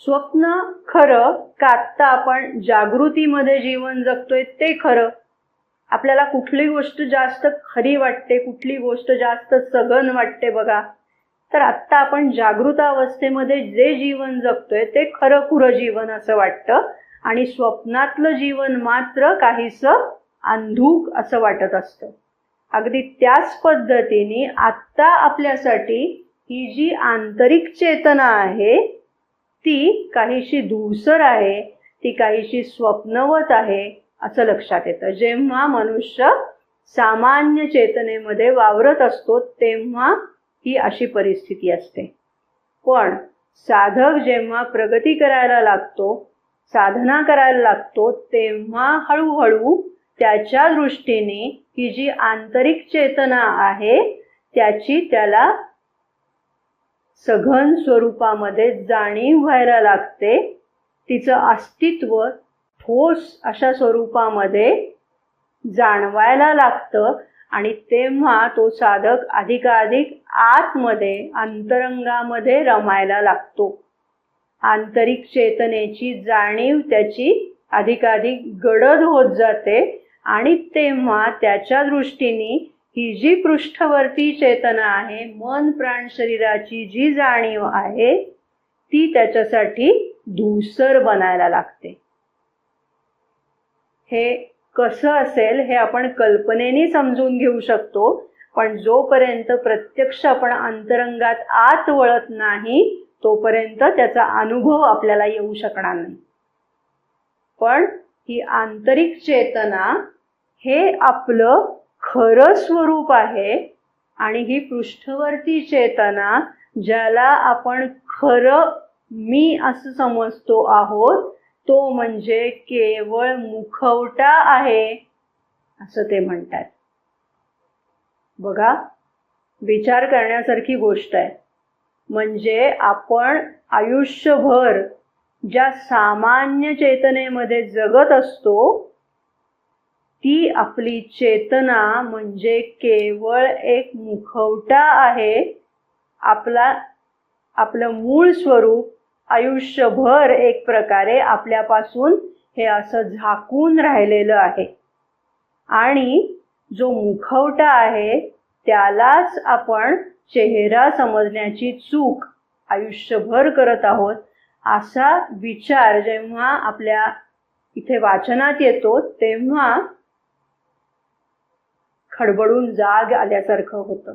स्वप्न खरं का आत्ता आपण जागृतीमध्ये जीवन जगतोय ते खरं? आपल्याला कुठली गोष्ट जास्त खरी वाटते, कुठली गोष्ट जास्त सघन वाटते बघा. तर आत्ता आपण जागृत अवस्थेमध्ये जे जीवन जगतोय ते खरं खुरं जीवन असं वाटतं आणि स्वप्नातलं जीवन मात्र काहीसं अंधुक असं वाटत असतं. अगदी त्याच पद्धतीने आत्ता आपल्यासाठी ही जी आंतरिक चेतना आहे ती काहीशी धूसर आहे, ती काहीशी स्वप्नवत आहे असं लक्षात येतं. जेव्हा मनुष्य सामान्य चेतनेमध्ये वावरत असतो तेव्हा ही अशी परिस्थिती असते. पण साधक जेव्हा प्रगती करायला लागतो, साधना करायला लागतो, तेव्हा हळूहळू त्याच्या दृष्टीने ही जी आंतरिक चेतना आहे त्याची त्याला सघन स्वरूपामध्ये जाणीव व्हायला लागते. तिचं अस्तित्व ठोस अशा स्वरूपामध्ये जाणवायला लागतं आणि तेव्हा तो साधक अधिकाधिक आतमध्ये अंतरंगामध्ये रमायला लागतो. आंतरिक चेतनेची जाणीव त्याची अधिकाधिक गडद होत जाते आणि तेव्हा त्याच्या दृष्टीने ही जी पृष्ठवर्ती चेतना आहे, मन प्राण शरीराची जी जाणीव आहे ती त्याच्यासाठी धूसर बनायला लागते. हे कसं असेल हे आपण कल्पनेने समजून घेऊ शकतो, पण जोपर्यंत प्रत्यक्ष आपण अंतरंगात आत वळत नाही तोपर्यंत त्याचा अनुभव आपल्याला येऊ शकणार नाही. पण ही आंतरिक चेतना हे आपलं खरं स्वरूप आहे आणि ही पृष्ठवर्ती चेतना ज्याला आपण खरं मी असं समजतो आहोत तो म्हणजे केवळ मुखवटा आहे असं ते म्हणतात. बघा, विचार करण्यासारखी गोष्ट आहे. म्हणजे आपण आयुष्यभर ज्या सामान्य चेतनेमध्ये जगत असतो ती आपली चेतना म्हणजे केवळ एक मुखवटा आहे. आपलं मूळ स्वरूप आयुष्यभर एक प्रकारे आपल्यापासून हे असं झाकून राहिलेलं आहे आणि जो मुखवटा आहे त्यालाच आपण चेहरा समजण्याची चूक आयुष्यभर करत आहोत. असा विचार जेव्हा आपल्या इथे वाचनात येतो तेव्हा खडबडून जाग आल्यासारखं होतं.